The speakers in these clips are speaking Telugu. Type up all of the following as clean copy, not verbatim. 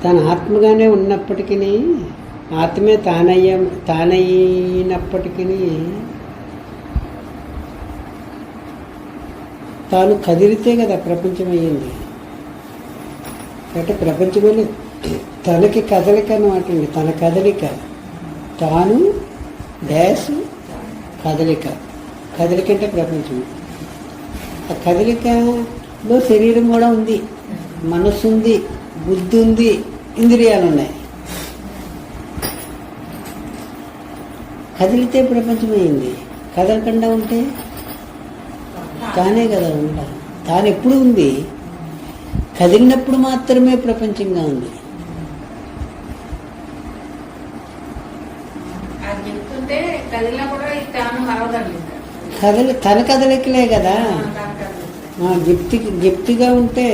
తన ఆత్మగానే ఉన్నప్పటికీ, ఆత్మే తానైనప్పటికీ తాను కదిలితే కదా ప్రపంచం అయ్యింది. అంటే ప్రపంచమని తనకి కదలిక అన్నమాట అండి. తన కదలిక, తాను డాష్ కదలిక. కదలిక అంటే ప్రపంచం. ఆ కదలికలో శరీరం కూడా ఉంది, మనస్సు ఉంది, బుద్ధి ఉంది, ఇంద్రియాలు ఉన్నాయి. కదిలితే ప్రపంచమైంది. కదలకుండా ఉంటే తానే కదా ఉండాలి. తాను ఎప్పుడు ఉంది, కదిలినప్పుడు మాత్రమే ప్రపంచంగా ఉంది. తన కదలికలే కదా. గిప్తిగా ఉంటే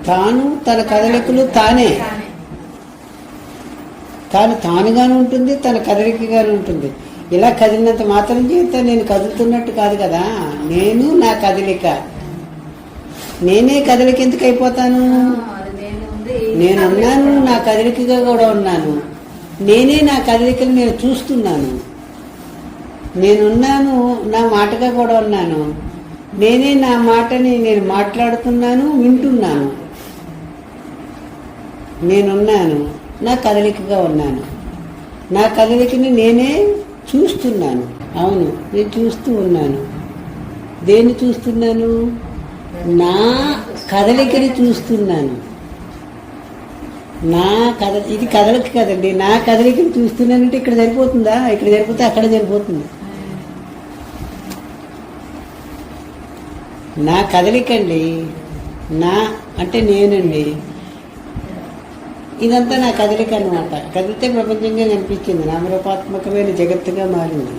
తాను తన కదలికలు తానే, తానుగానే ఉంటుంది, తన కదలికగానే ఉంటుంది. ఇలా కదిలినంత మాత్రం చేత నేను కదులుతున్నట్టు కాదు కదా. నేను నా కదలిక, నేనే కదలిక ఎందుకు అయిపోతాను? నేనున్నాను, నా కదలికగా కూడా ఉన్నాను. నేనే నా కదలికలు నేను చూస్తున్నాను. నేనున్నాను, నా మాటగా కూడా ఉన్నాను. నేనే నా మాటని నేను మాట్లాడుతున్నాను, వింటున్నాను. నేనున్నాను, నా కదలికగా ఉన్నాను. నా కదలికని నేనే చూస్తున్నాను. అవును, నేను చూస్తూ ఉన్నాను. దేన్ని చూస్తున్నాను? నా కదలికని చూస్తున్నాను. ఇది కదలిక కదండి. నా కదలికని చూస్తున్నానంటే ఇక్కడ సరిపోతుందా? ఇక్కడ సరిపోతే అక్కడ సరిపోతుంది. నా కదలికండి, నా అంటే నేనండి. ఇదంతా నా కదలిక అన్నమాట. కదిలితే ప్రపంచంగా కనిపించింది, నామరూపాత్మకమైన జగత్తుగా మారింది.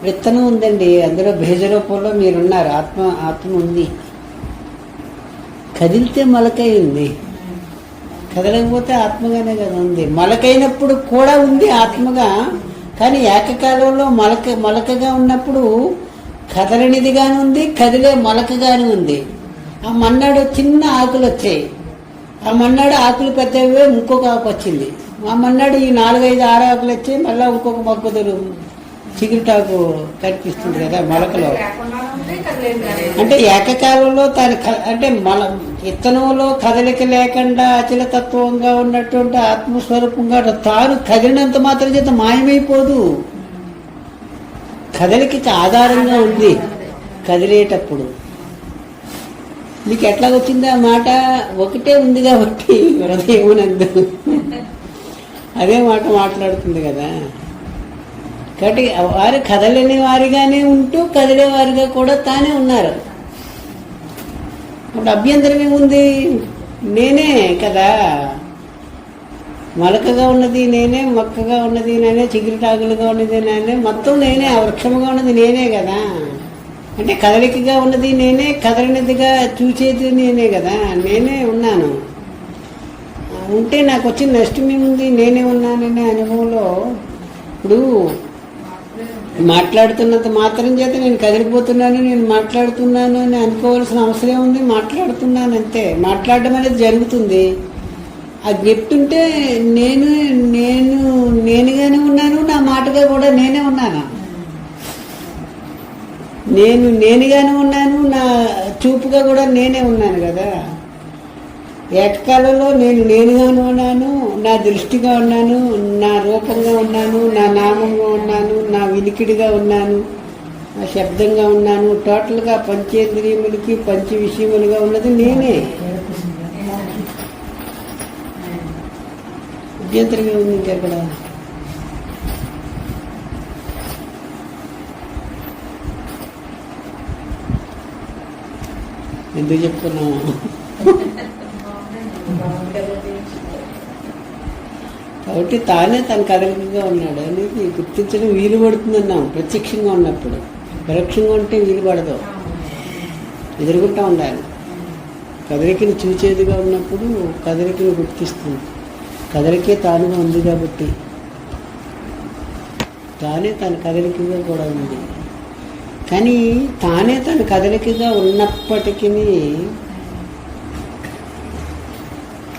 విత్తనం ఉందండి, అందులో బీజరూపంలో మీరున్నారు. ఆత్మ ఉంది. కదిలితే మొలకై ఉంది, కదలకపోతే ఆత్మగానే కదా ఉంది. మొలకైనప్పుడు కూడా ఉంది ఆత్మగా, కానీ ఏకకాలంలో మొలకగా ఉన్నప్పుడు కదలనిదిగాను ఉంది, కదిలే మొలకగాను ఉంది. ఆ మన్నాడు చిన్న ఆకులు వచ్చాయి. ఆ మన్నాడు ఆకులు పెద్దవే, ఇంకొక ఆకు వచ్చింది. ఆ మన్నాడు ఈ 4-5 6 ఆకులు వచ్చాయి. మళ్ళీ ఇంకొక మొక్కదులు చిగురుటాకు కనిపిస్తుంది కదా మొలకలో. అంటే ఏకకాలంలో అంటే విత్తనంలో కదలిక లేకుండా అచలతత్వంగా ఉన్నటువంటి ఆత్మస్వరూపంగా తాను కదిలినంత మాత్రం చేత మాయమైపోదు. కదలికకి ఆధారంగా ఉంది. కదిలేటప్పుడు మీకు ఎట్లా వచ్చింది ఆ మాట? ఒకటే ఉంది కాబట్టి హృదయమునందు అదే మాట మాట్లాడుతుంది కదా. కాబట్టి వారు కదలని వారిగానే ఉంటూ కదిలేవారిగా కూడా తానే ఉన్నారు. అప్పుడు అభ్యంతరం ఏముంది? నేనే కదా, మొలకగా ఉన్నది నేనే, మొక్కగా ఉన్నది నేనే, చిగురుటాకులుగా ఉన్నది నేనే, మొత్తం నేనే. ఆ వృక్షముగా ఉన్నది నేనే కదా. అంటే కదలికగా ఉన్నది నేనే, కదలనిదిగా చూసేది నేనే కదా. నేనే ఉన్నాను. ఉంటే నాకు వచ్చిన నష్టం ఏముంది? నేనే ఉన్నాననే అనుభవంలో ఇప్పుడు మాట్లాడుతున్నంత మాత్రం చేత నేను కదిలిపోతున్నాను, నేను మాట్లాడుతున్నాను అని అనుకోవాల్సిన అవసరం ఉంది. మాట్లాడుతున్నాను అంతే. మాట్లాడడం అనేది జరుగుతుంది. ఆ చెప్తుంటే నేనుగానే ఉన్నాను, నా మాటగా కూడా నేనే ఉన్నాను. నేనుగానే ఉన్నాను, నా చూపుగా కూడా నేనే ఉన్నాను కదా. ఏకకాలంలో నేనుగానే ఉన్నాను, నా దృష్టిగా ఉన్నాను, నా రూపంగా ఉన్నాను, నా నామంగా ఉన్నాను, నా వినికిడిగా ఉన్నాను, నా శబ్దంగా ఉన్నాను. టోటల్గా పంచేంద్రియములకి పంచ విషయములుగా ఉన్నది నేనే. అభ్యంతరంగా ఉంది ఇంకెక్కడ? ఎందుకు చెప్పుకున్నాము? కాబట్టి తానే తన కదలికగా ఉన్నాడు అనేది గుర్తించడం వీలు పడుతుందన్నాం. ప్రత్యక్షంగా ఉన్నప్పుడు. పరోక్షంగా ఉంటే వీలు పడదు, ఎదురుగుంటా ఉండాలి. కదలికను చూచేదిగా ఉన్నప్పుడు కదలికను గుర్తిస్తుంది. కదలికే తానుగా ఉంది కాబట్టి తానే తన కదలికగా కూడా ఉంది. కానీ తానే తన కదలికగా ఉన్నప్పటికీ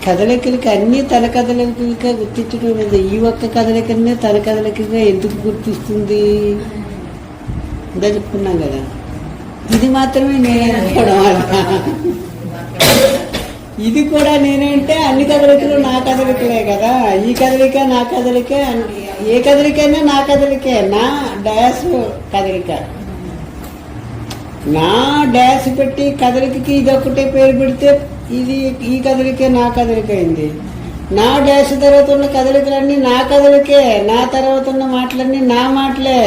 కదలికలకి అన్నీ తన కదలికలుగా గుర్తించడం లేదు. ఈ ఒక్క కదలికనే తన కదలికగా ఎందుకు గుర్తిస్తుంది? ఇందా చెప్పుకున్నాం కదా, ఇది మాత్రమే నేనే అనుకోవడం వల్ల. ఇది కూడా నేనంటే అన్ని కదలికలు నా కదలికలే కదా. ఈ కదలిక నా కదలిక, ఏ కదలికైనా నా కదలికే. నా డాష్ కదలిక, నా డాష్ పెట్టి కదలికకి ఇది ఒకటే పేరు పెడితే ఇది ఈ కదలికే నా కదలిక అయింది. నా డాష్ తర్వాత ఉన్న కదలికలన్నీ నా కదలికే, నా తర్వాత ఉన్న మాటలన్నీ నా మాటలే.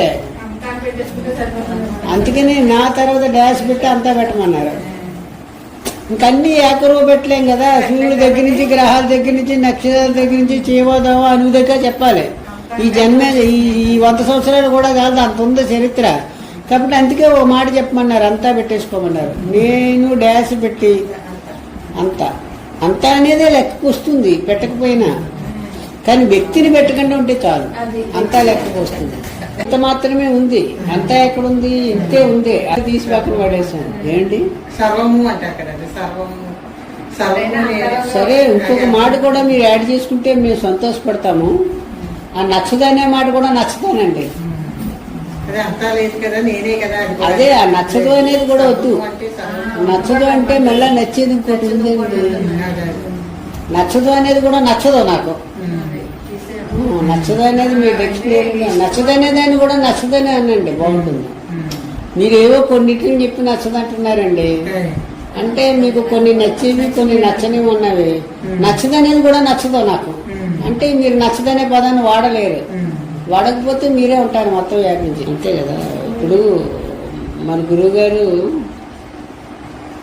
అందుకని నా తర్వాత డాష్ పెట్టి అంతా పెట్టమన్నారు. ఇంకన్నీ ఏకరువు పెట్టలేం కదా. సూర్యుడి దగ్గర నుంచి, గ్రహాల దగ్గర నుంచి, నక్షత్రాల దగ్గర నుంచి, చేవోదావో అను దగ్గర చెప్పాలి. ఈ జన్మే ఈ 100 సంవత్సరాలు కూడా కాదు, అంత ఉంది చరిత్ర. కాబట్టి అందుకే ఓ మాట చెప్పమన్నారు, అంతా పెట్టేసుకోమన్నారు. నేను డాష్ పెట్టి అంతా అంతా అనేదే లెక్కకు వస్తుంది పెట్టకపోయినా. కానీ వ్యక్తిని పెట్టకుండా ఉంటే చాలు, అంతా లెక్కకు వస్తుంది. ఇంత మాత్రమే ఉంది, అంతా ఎక్కడుంది? ఇంతే ఉంది. అది తీసి పక్కన పడేసాను. ఏంటి సర్వము అంటారు కదండి, సర్వము. సరే, ఇంకొక మాట కూడా మీరు యాడ్ చేసుకుంటే మేము సంతోషపడతాము. ఆ నచ్చదనే మాట కూడా నచ్చుతానండి. అదే ఆ నచ్చదు అనేది కూడా వద్దు. నచ్చదు అంటే మళ్ళీ నచ్చేది ఇంకోటి ఉందండి. నచ్చదు అనేది కూడా నచ్చదు నాకు. నచ్చదు అనేది మీరు ఎక్స్ప్లెయిన్, నచ్చదు అనేదాన్ని కూడా నచ్చదని అనండి, బాగుంటుంది. మీరేవో కొన్నిటిని చెప్పి నచ్చదంటున్నారండి. అంటే మీకు కొన్ని నచ్చేవి, కొన్ని నచ్చనివి ఉన్నవి. నచ్చదనేది కూడా నచ్చదు నాకు. అంటే మీరు నచ్చదనే పదాన్ని వాడలేరు. వాడకపోతే మీరే ఉంటారు మొత్తం వ్యాపించి. అంతే కదా. ఇప్పుడు మన గురువు గారు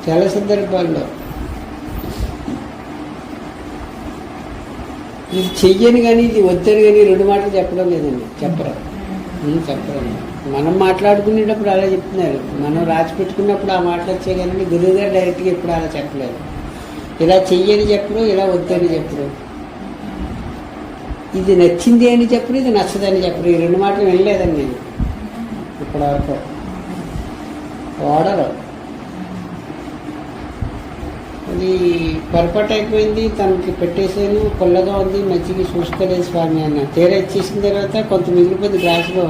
చాలా సందర్భాల్లో ఇది చెయ్యని కానీ ఇది వద్దని కానీ 2 మాటలు చెప్పడం లేదండి. చెప్పరు. మనం మాట్లాడుకునేటప్పుడు అలా చెప్తున్నారు. మనం రాసి పెట్టుకున్నప్పుడు ఆ మాటలు వచ్చాయి కానీ గురువు గారు డైరెక్ట్గా ఎప్పుడు అలా చెప్పలేదు. ఇలా చెయ్యని చెప్పరు, ఇలా వద్దని చెప్పరు. ఇది నచ్చింది అని చెప్పరు, ఇది నచ్చదని చెప్పరు. ఈ 2 మాటలు వినలేదండి నేను ఇప్పటివరకు. వాడరు. అది పొరపాటు అయిపోయింది, తనకి పెట్టేసాను, పుల్లగా ఉంది, మజ్జిగ చూసుకోలేదు స్వామి అన్న. తీరా ఇచ్చేసిన తర్వాత కొంత మిగిలిపోయింది గ్లాసులో.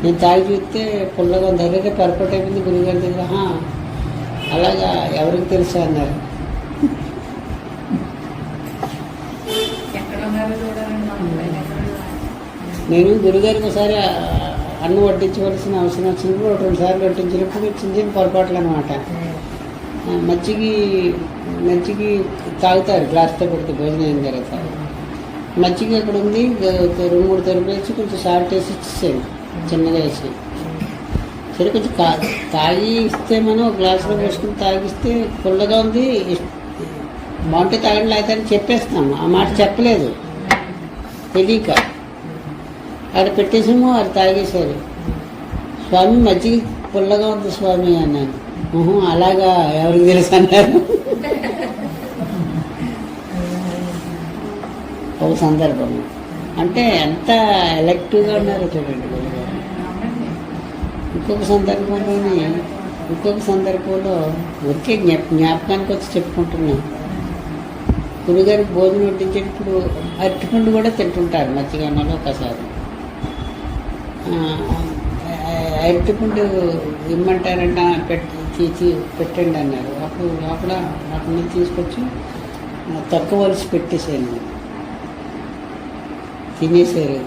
నేను తాగి చూస్తే పుల్లగా ఉంది. అదే పొరపాటు అయిపోయింది గురువుగారి దగ్గర. అలాగా ఎవరికి తెలుసా అన్నారు. నేను గురుగారికి ఒకసారి అన్నం వడ్డించవలసిన అవసరం వచ్చినప్పుడు 2 సార్లు వడ్డించినప్పుడు చిన్న చిన్న పొరపాట్లు అనమాట. మజ్జిగ తాగుతారు గ్లాస్తో పెడితే భోజనం అయిన తర్వాత. మజ్జిగ అక్కడ ఉంది, 2-3 తరుపులు వేసి కొంచెం సాల్ట్ వేసి ఇచ్చేసాను, చిన్నగా వేసి. సరే కొంచెం తాగి ఇస్తే మనం గ్లాసులో పోసుకుని తాగిస్తే పుల్లగా ఉంది, బాగుంటే తాగండి లేకపోతే అని చెప్పేస్తాము. ఆ మాట చెప్పలేదు, తెలియక అక్కడ పెట్టేసాము. అది తాగేశారు. స్వామి మజ్జిగ పుల్లగా ఉంది స్వామి అన్నాను. అలాగా ఎవరికి తెలుసు అన్నారు. ఒక సందర్భం అంటే ఎంత ఎలక్టివ్గా ఉన్నారో చూడండి గురుగారు. ఇంకొక సందర్భంలో ఊరికే జ్ఞాపకానికి వచ్చి చెప్పుకుంటున్నాం. గురుగారికి భోజనం వడ్డించేటప్పుడు అరటిపండు కూడా తింటుంటారు మధ్యగానంలో ఒకసారి. అరటిపండు ఇమ్మంటారంట, పెట్టండి అన్నారు. అప్పుడు లోపల అక్కడి నుంచి తీసుకొచ్చి తక్కువ వలసి పెట్టేసాను, తినేసారు.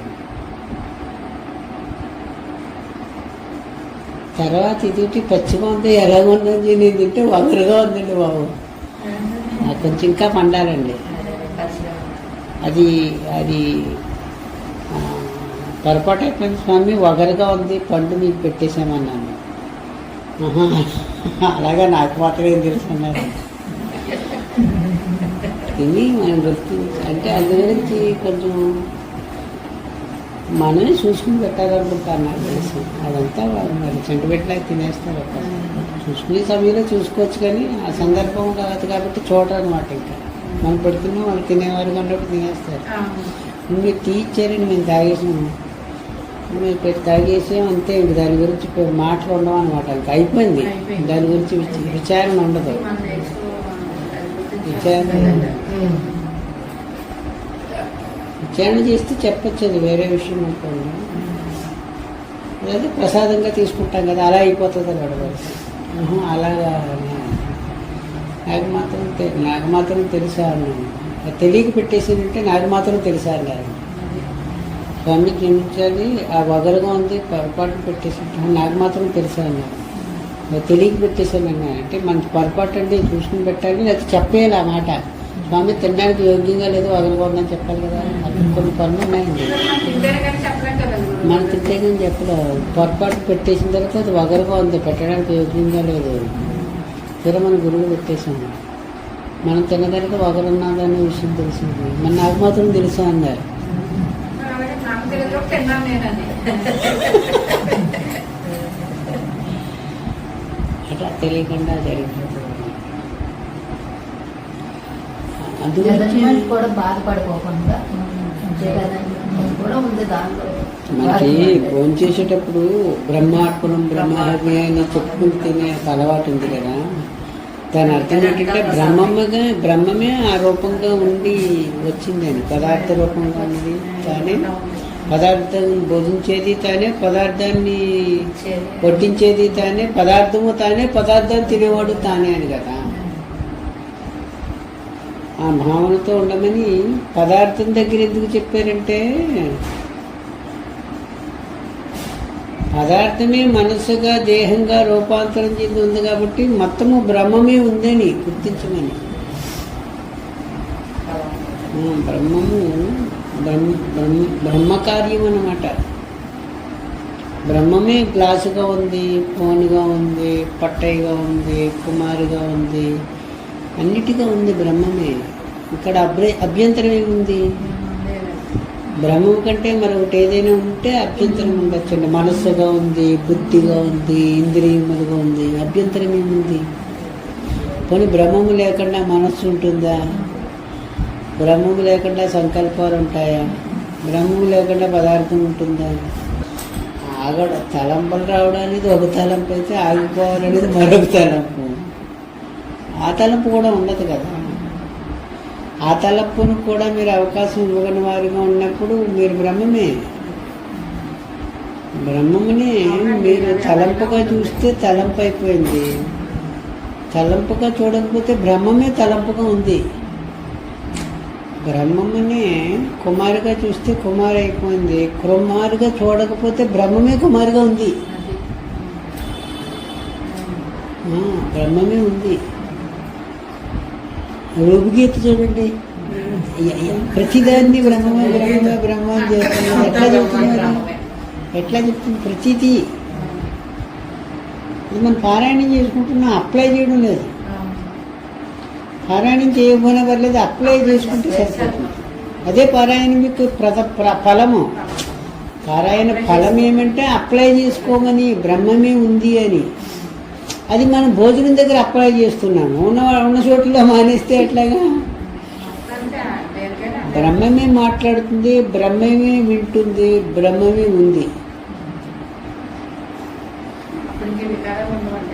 తర్వాత ఇది పచ్చిగా ఉంది, ఎలాగ ఉందని నేను తింటే వగరుగా ఉందండి బాబు. కొంచెం ఇంకా పండాలండి. అది పొరపాటు అయిపోయింది స్వామి, వగరుగా ఉంది, పండు మీకు పెట్టేసామన్నాను. అలాగా నాకు మాత్రం ఏం తెలుసుకున్నారు. తిని మనం గుర్తించి అంటే అందు గురించి కొంచెం మనమే చూసుకుని పెట్టాలనుకుంటాను నాకు తెలిసి. అదంతా వాళ్ళు మరి చెంటుబెట్టలాగా తినేస్తారు. చూసుకునే సమయంలో చూసుకోవచ్చు కానీ ఆ సందర్భం కాదు కాబట్టి చూడరు అనమాట. ఇంకా మనం పెడుతున్నాం, వాళ్ళు తినేవారు ఉన్నప్పుడు తినేస్తారు. మీరు టీ ఇచ్చారని మేము తాగేసాము, మేము పెట్టి తాగేసాం అంతే. ఇంక దాని గురించి మాటలు ఉండవు అనమాట. ఇంకా అయిపోయింది. దాని గురించి విచారణ ఉండదు. విచారణ ఉచ్చారణ చేస్తే చెప్పచ్చు, అది వేరే విషయం అనుకోండి. అదే ప్రసాదంగా తీసుకుంటాం కదా, అలా అయిపోతుంది అని అడగచ్చు. అలాగా నాకు మాత్రం తెలుసా అన్నాను. తెలియక పెట్టేసిందంటే నాకు మాత్రం తెలుసా అన్నారు. స్వామి క్షమించాలి, ఆ వగరుగా ఉంది, పొరపాటు పెట్టేసి నాకు మాత్రం తెలుసా అన్నారు. తెలియక పెట్టేశానన్నా అంటే మన పొరపాటు అంటే చూసుకుని పెట్టాలి, లేకపోతే చెప్పేయాలి ఆ మాట. స్వామి తినడానికి యోగ్యంగా లేదు, వగరుగా ఉందని చెప్పాలి కదా. అక్కడ కొన్ని పనులు ఉన్నాయండి, మనం తింటే కానీ చెప్పలేదు. పొరపాటు పెట్టేసిన తర్వాత అది వగరుగా ఉంది, పెట్టడానికి యోగ్యంగా లేదు, తీరా మన గురువు పెట్టేశాము. మనం తిన్నదానికి వగరున్నదనే విషయం తెలిసింది, మరి నాకు మాత్రం తెలుసా అన్నారు. అట్లా తెలియకుండా జరిగిపోతుంది. అందుగురించి కూడా బాధపడిపోకుండా కూడా ఉంది దాంట్లో. మనకి ఫోన్ చేసేటప్పుడు బ్రహ్మార్పణం బ్రహ్మహత్య అని చెప్పుకుని తినే అలవాటు ఉంది కదా. దాని అర్థం ఏంటంటే బ్రహ్మమే ఆ రూపంగా ఉండి వచ్చిందని, పదార్థ రూపంగా ఉంది తానే, పదార్థం బోధించేది తానే, పదార్థాన్ని వడ్డించేది తానే, పదార్థము తానే, పదార్థాన్ని తినేవాడు తానే అని కదా. ఆ భావనతో ఉండమని పదార్థం దగ్గర ఎందుకు చెప్పారంటే, పదార్థమే మనస్సుగా దేహంగా రూపాంతరం చెంది ఉంది కాబట్టి మొత్తము బ్రహ్మమే ఉందని గుర్తించమని. బ్రహ్మము బ్రహ్మకార్యం అన్నమాట. బ్రహ్మమే గ్లాసుగా ఉంది, ఫోన్గా ఉంది, పట్టయిగా ఉంది, కుమారుగా ఉంది, అన్నిటిగా ఉంది బ్రహ్మమే. ఇక్కడ అభ్యంతరం ఏముంది? బ్రహ్మం కంటే మరొకటి ఏదైనా ఉంటే అభ్యంతరం ఉండొచ్చండి. మనస్సుగా ఉంది, బుద్ధిగా ఉంది, ఇంద్రియములుగా ఉంది, అభ్యంతరం ఏముంది? పోనీ బ్రహ్మము లేకుండా మనస్సు ఉంటుందా? బ్రహ్మము లేకుండా సంకల్పాలు ఉంటాయా? బ్రహ్మము లేకుండా పదార్థం ఉంటుందా? తలంపులు రావడం అనేది ఒక తలంపు అయితే, ఆగిపోవాలనేది మరొక తలంపు. ఆ తలంపు కూడా ఉండదు కదా. ఆ తలంపును కూడా మీరు అవకాశం ఇవ్వని వారిగా ఉన్నప్పుడు మీరు బ్రహ్మమే. బ్రహ్మముని మీరు తలంపుగా చూస్తే తలంపు అయిపోయింది, తలంపుగా చూడకపోతే బ్రహ్మమే తలంపుగా ఉంది. బ్రహ్మముని కుమారుగా చూస్తే కుమారు అయిపోయింది, కుమారుగా చూడకపోతే బ్రహ్మమే కుమారుగా ఉంది. బ్రహ్మమే ఉంది. రూపగీత చూడండి, ప్రతిదాన్ని బ్రహ్మమే బ్రహ్మమే బ్రహ్మ అని చెప్తున్నారు. ఎట్లా చెప్తున్నారు? ఎట్లా చెప్తుంది? ప్రతిదీ ఇది మనం పారాయణం చేసుకుంటున్నాం, అప్లై చేయడం లేదు. పారాయణం చేయకపోయినా పర్లేదు, అప్లై చేసుకుంటే సరిపోతుంది. అదే పారాయణం మీకు ఫలము. పారాయణ ఫలం ఏమంటే అప్లై చేసుకోమని, బ్రహ్మమే ఉంది అని. అది మనం భోజనం దగ్గర అప్లై చేస్తున్నాము, ఉన్న చోట్ల మానేస్తే ఎట్లాగా? బ్రహ్మమే మాట్లాడుతుంది, బ్రహ్మమే వింటుంది, బ్రహ్మమే ఉంది.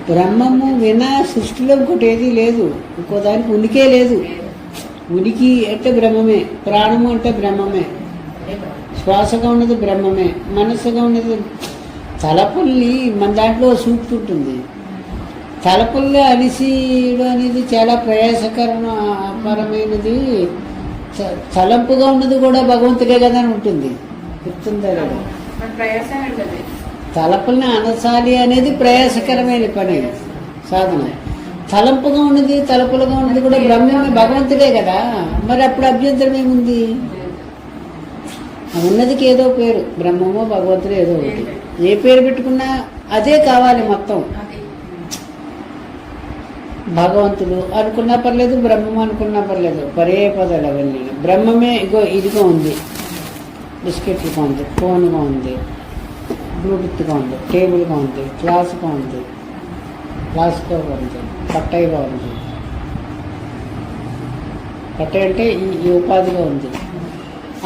బ్రహ్మము వినా సృష్టిలో ఇంకోటి ఏది లేదు, ఇంకో దానికి ఉనికే లేదు. ఉనికి అంటే బ్రహ్మమే, ప్రాణము అంటే బ్రహ్మమే, శ్వాసగా ఉన్నది బ్రహ్మమే, మనస్సుగా ఉన్నది. తలపుల్ని మన దాంట్లో సూక్తి ఉంటుంది. తలపుల్లో అలిసియడం అనేది చాలా ప్రయాసకరమైనది. తలంపుగా ఉన్నది కూడా భగవంతుడే కదా అని ఉంటుంది, గుర్తుందా లేదా? తలపుల్ని అనసాలి అనేది ప్రయాసకరమైన పని, సాధన. తలంపుగా ఉన్నది, తలపులుగా ఉన్నది కూడా బ్రహ్మమే, భగవంతుడే కదా. మరి అప్పుడు అభ్యంతరం ఏముంది? ఉన్నదికి ఏదో పేరు, బ్రహ్మమో భగవంతుడు ఏదో ఒకటి. ఏ పేరు పెట్టుకున్నా అదే కావాలి మొత్తం. భగవంతుడు అనుకున్నా పర్లేదు, బ్రహ్మం అనుకున్నా పర్లేదు, పరే పదాలు అవన్నీ. బ్రహ్మమే ఇదిగా ఉంది, బిస్కెట్లుగా ఉంది, ఫోన్గా ఉంది, బ్లూటూత్గా ఉంది, టేబుల్గా ఉంది, క్లాస్గా ఉంది, క్లాస్గా ఉంది, పట్టయిగా ఉంది. పట్టయి అంటే ఈ ఉపాధిగా ఉంది,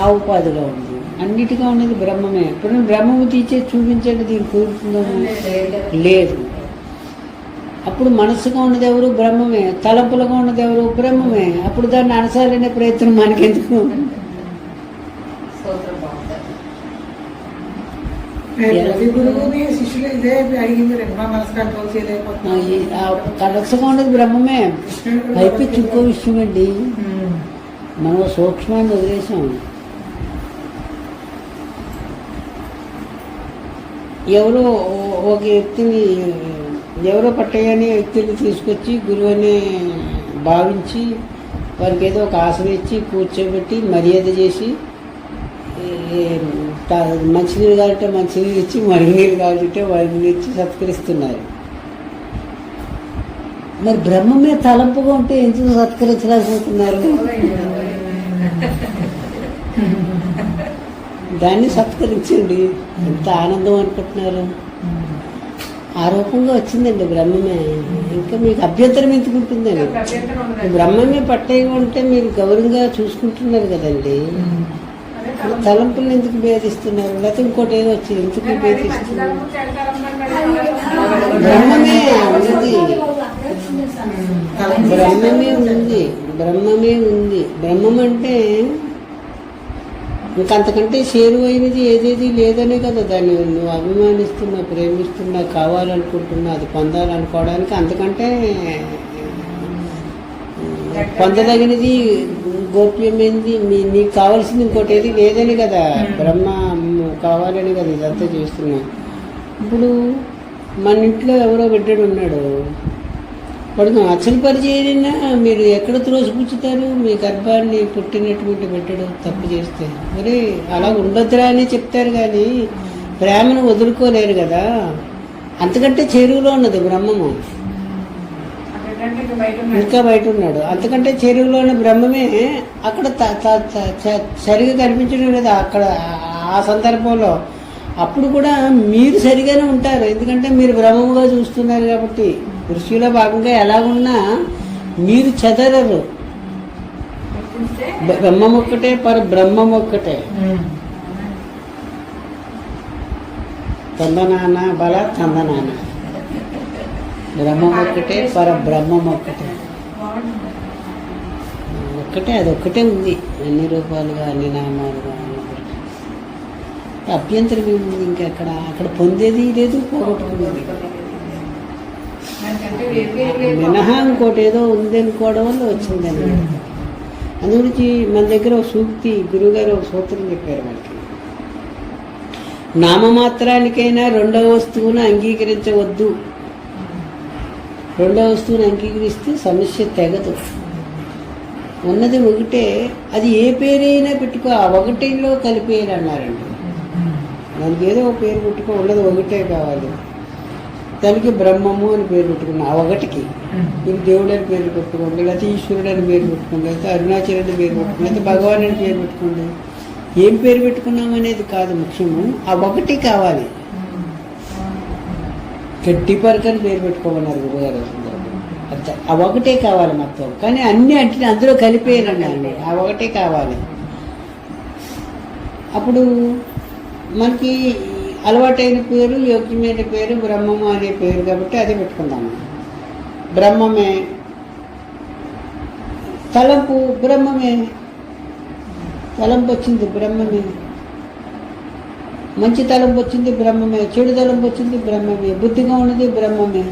ఆ ఉపాధిగా ఉంది, అన్నిటిగా ఉన్నది బ్రహ్మమే. ఇప్పుడు బ్రహ్మము తీసే చూపించండి, దీనికి కుదురుతుందో లేదు. అప్పుడు మనసుగా ఉన్నది ఎవరు? బ్రహ్మమే. తలంపులుగా ఉన్నది ఎవరు? బ్రహ్మమే. అప్పుడు దాన్ని అనసాలనే ప్రయత్నం మనకెందుకు? ప్రతి గురువుని శిష్యులు ఇదే అడిగింది రెండు మనసు కంట్రోల్ చేయలేకపోతున్నాం. కలసగా ఉన్నది బ్రహ్మమే. పైపించి ఇంకో విషయం అండి, మనం సూక్ష్మాన్ని వదిలేసాం. ఎవరో ఒక వ్యక్తిని, ఎవరో పట్టయ్యని వ్యక్తిని తీసుకొచ్చి గురువు అని భావించి వారికి ఏదో ఒక ఆసనం ఇచ్చి కూర్చోబెట్టి మర్యాద చేసి, మంచినీళ్ళు కావాలంటే మంచినీళ్ళు ఇచ్చి, మరుగునీళ్ళు కావాలంటే మరుగునీళ్ళు ఇచ్చి సత్కరిస్తున్నారు. మరి బ్రహ్మమే తలంపుగా ఉంటే ఎందుకు సత్కరించలేకపోతున్నారు? దాన్ని సత్కరించండి, ఎంత ఆనందం అనుకుంటున్నారు. ఆ రూపంగా వచ్చిందండి బ్రహ్మమే. ఇంకా మీకు అభ్యంతరం ఎందుకు ఉంటుందండి? బ్రహ్మమే పట్టేగా ఉంటే మీరు గౌరవంగా చూసుకుంటున్నారు కదండి. తలంపులను ఎందుకు భేదిస్తున్నారు? లేకపోతే ఇంకోటి ఏదో వచ్చి ఎందుకు భేదిస్తున్నారు? బ్రహ్మమే ఉంది, బ్రహ్మమే ఉంది, బ్రహ్మమే ఉంది. బ్రహ్మం అంటే ఇంకంతకంటే చేరువైనది ఏదేది లేదనే కదా దాన్ని నువ్వు అభిమానిస్తున్నా, ప్రేమిస్తున్నా, కావాలనుకుంటున్నా, అది పొందాలనుకోవడానికి. అంతకంటే పొందదగినది, గోప్యమైనది, నీకు కావాల్సింది ఇంకోటి ఏది లేదని కదా, బ్రహ్మ కావాలని కదా ఇదంతా చేస్తున్నా. ఇప్పుడు మన ఇంట్లో ఎవరో బిడ్డడు ఉన్నాడు, వాడికి అసలు పరిచయమైనా మీరు ఎక్కడ త్రోసిపుచ్చుతారు? మీ గర్భాన్ని పుట్టినటువంటి బిడ్డడు తప్పు చేస్తే మరి అలా ఉండొద్దురా అని చెప్తారు, కానీ ప్రేమను వదులుకోలేరు కదా. అంతకంటే చెరువులో ఉన్నది బ్రహ్మము, ఇంకా బయట ఉన్నాడు. అంతకంటే చెరువులో ఉన్న బ్రహ్మమే అక్కడ సరిగా కనిపించడం లేదా అక్కడ ఆ సందర్భంలో. అప్పుడు కూడా మీరు సరిగానే ఉంటారు, ఎందుకంటే మీరు బ్రహ్మముగా చూస్తున్నారు కాబట్టి. కృషిలో భాగంగా ఎలాగున్నా మీరు చెదరరు. బ్రహ్మం ఒక్కటే, బ్రహ్మం ఒక్కటే. తందనాన బల తందనాన, బ్రహ్మం ఒక్కటే, బ్రహ్మం ఒక్కటే, ఒక్కటే. అది ఒక్కటే ఉంది, అన్ని రూపాలుగా, అన్ని నామాలుగా. అభ్యంతరం ఏముంది? ఇంకా అక్కడ పొందేది లేదు, పోగొట్టుకునేది మినహా ఇంకోటి ఏదో ఉంది అనుకోవడం వల్ల వచ్చిందని. అందుగురించి మన దగ్గర ఒక సూక్తి, గురువుగారు ఒక సూత్రం చెప్పారు మనకి. నామమాత్రానికైనా రెండవ వస్తువును అంగీకరించవద్దు. రెండవ వస్తువును అంగీకరిస్తే సమస్య తెగదు. ఉన్నది ఒకటే, అది ఏ పేరైనా పెట్టుకో, ఆ ఒకటిలో కలిపేయాలి అన్నారండి. దానికి ఏదో ఒక పేరు పెట్టుకో, ఉన్నది ఒకటే కావాలి. దానికి బ్రహ్మము అని పేరు పెట్టుకున్నా, ఆ ఒకటికి. మీరు దేవుడు అని పేరు పెట్టుకోండి, లేకపోతే ఈశ్వరుడు అని పేరు పెట్టుకోండి, లేకపోతే అరుణాచల్ అని పేరు పెట్టుకోండి, లేకపోతే భగవాన్ అని పేరు పెట్టుకోండి. ఏం పేరు పెట్టుకున్నాం అనేది కాదు ముఖ్యము, ఆ ఒకటి కావాలి. గట్టి పరకని పేరు పెట్టుకోమన్నారు గురుగారు. అంతే, ఆ ఒకటే కావాలి మొత్తం. కానీ అన్ని అంటే అందులో కలిపేయాలండి, ఆ ఒకటే కావాలి. అప్పుడు మనకి అలవాటైన పేరు, యోగ్యమైన పేరు బ్రహ్మము అనే పేరు కాబట్టి అదే పెట్టుకుందాము. బ్రహ్మమే. తలంపు బ్రహ్మమే, తలంపు వచ్చింది బ్రహ్మమే. మంచి తలంపు వచ్చింది బ్రహ్మమే, చెడు తలంపు వచ్చింది బ్రహ్మమే. బుద్ధిగా ఉన్నది బ్రహ్మమే.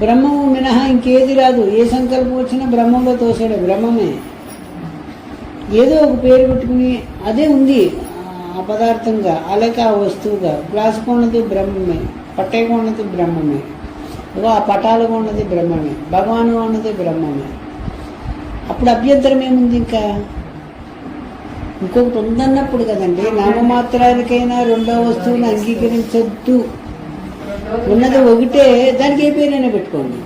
బ్రహ్మము మినహా ఇంకేది రాదు. ఏ సంకల్పం వచ్చినా బ్రహ్మంలో తోసాడు, బ్రహ్మమే. ఏదో ఒక పేరు పెట్టుకుని అదే ఉంది ఆ పదార్థంగా, అలాగే ఆ వస్తువుగా. గ్లాసుకు ఉన్నది బ్రహ్మమే, పట్టేగా ఉన్నది బ్రహ్మమే, ఆ పటాలుగా ఉన్నది బ్రహ్మమే, భగవానుగా ఉన్నది బ్రహ్మమే. అప్పుడు అభ్యంతరం ఏముంది? ఇంకా ఇంకొకటి ఉందన్నప్పుడు కదండి. నామమాత్రానికైనా రెండో వస్తువుని అంగీకరించొద్దు. ఉన్నది ఒకటే, దానికి ఏ పేరైనా పెట్టుకోండి.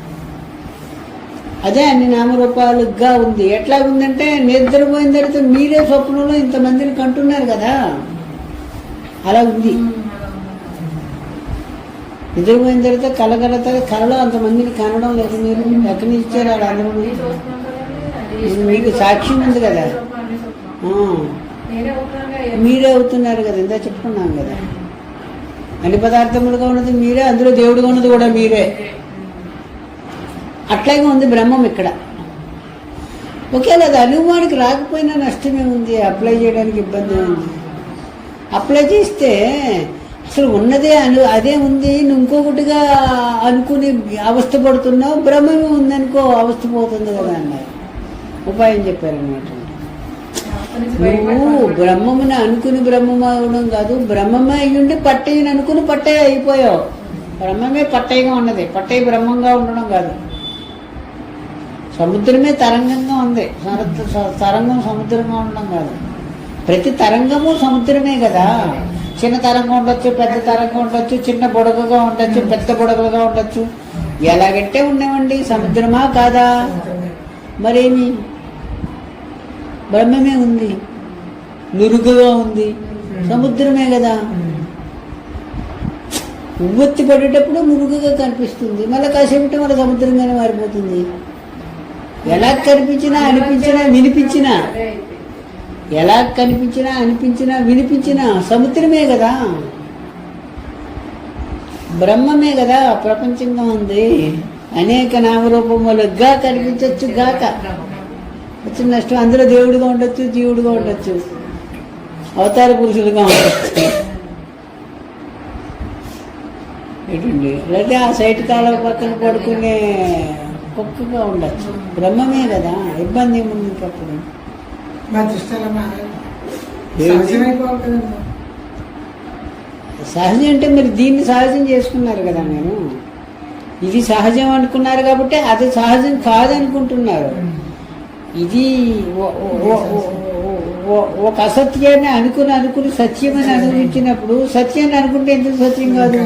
అదే అన్ని నామరూపాలుగా ఉంది. ఎట్లా ఉందంటే నిద్రపోయిన తర్వాత మీరే స్వప్నంలో ఇంతమందిని కంటున్నారు కదా, అలా ఉంది. నిద్రపోయిన తర్వాత కలగలుగుతారు, కళలో అంతమందిని కనడం లేదు. మీరు ఎక్కడి నుంచి ఇచ్చారు వాళ్ళందరూ? మీకు సాక్ష్యం ఉంది కదా, మీరే అవుతున్నారు కదా. ఇందా చెప్పుకున్నాం కదా, అన్ని పదార్థములుగా ఉన్నది మీరే, అందులో దేవుడుగా ఉన్నది కూడా మీరే. అట్లాగే ఉంది బ్రహ్మం ఇక్కడ. ఒకేలా అది అనుభవానికి రాకపోయినా నష్టమే ఉంది, అప్లై చేయడానికి ఇబ్బంది ఉంది. అప్లై చేస్తే అసలు ఉన్నదే అదే ఉంది, నువ్వు ఇంకొకటిగా అనుకుని అవస్థ పడుతున్నావు, బ్రహ్మమే ఉందనుకో అవస్థ పోతుంది కదా అన్నారు. ఉపాయం చెప్పారనమాట. నువ్వు బ్రహ్మముని అనుకుని బ్రహ్మం అవడం కాదు, బ్రహ్మమే అయ్యుండి పట్టయ్యని అనుకుని పట్టయ్య అయిపోయావు. బ్రహ్మమే పట్టయ్యగా ఉన్నది, పట్టయ్య బ్రహ్మంగా ఉండడం కాదు. సముద్రమే తరంగంగా ఉంది, తరంగం సముద్రంగా ఉండడం కాదు. ప్రతి తరంగము సముద్రమే కదా. చిన్న తరంగం ఉండొచ్చు, పెద్ద తరంగం ఉండొచ్చు, చిన్న బుడగగా ఉండొచ్చు, పెద్ద బుడగలుగా ఉండొచ్చు. ఎలాగంటే ఉండేవండి, సముద్రమా కాదా? మరేమి బ్రహ్మమే ఉంది, నురుగుగా ఉంది, సముద్రమే కదా. ఉవ్వెత్తి పడేటప్పుడు నురుగుగా కనిపిస్తుంది, మళ్ళీ కాసేపటి మళ్ళీ సముద్రంగానే మారిపోతుంది. ఎలా కనిపించినా అనిపించినా వినిపించినా, ఎలా కనిపించినా అనిపించినా వినిపించినా సముద్రమే కదా, బ్రహ్మమే కదా ప్రపంచంగా ఉంది. అనేక నామరూపములుగా కనిపించవచ్చు గాక, వచ్చిన నష్టం. అందులో దేవుడిగా ఉండొచ్చు, జీవుడిగా ఉండొచ్చు, అవతార పురుషులుగా ఉండొచ్చు. ఏంటండి, లేదా ఆ సైట్ కాలం పక్కన పడుకునే కుక్కగా ఉండొచ్చు, బ్రహ్మమే కదా. ఇబ్బంది ఏముంది ఇంకప్పుడు? మా దృష్టి అలా సహజమైపోవాలి కదమ్మా. సహజం అంటే మీరు దీన్ని సహజం చేసుకున్నారు కదా. నేను ఇది సహజం అనుకున్నారు కాబట్టి అది సహజం కాదనుకుంటున్నారు. ఇది ఒక అసత్యాన్ని అనుకుని సత్యమని అనుభవించినప్పుడు సత్యాన్ని అనుకుంటే ఎందుకు సత్యం కాదు?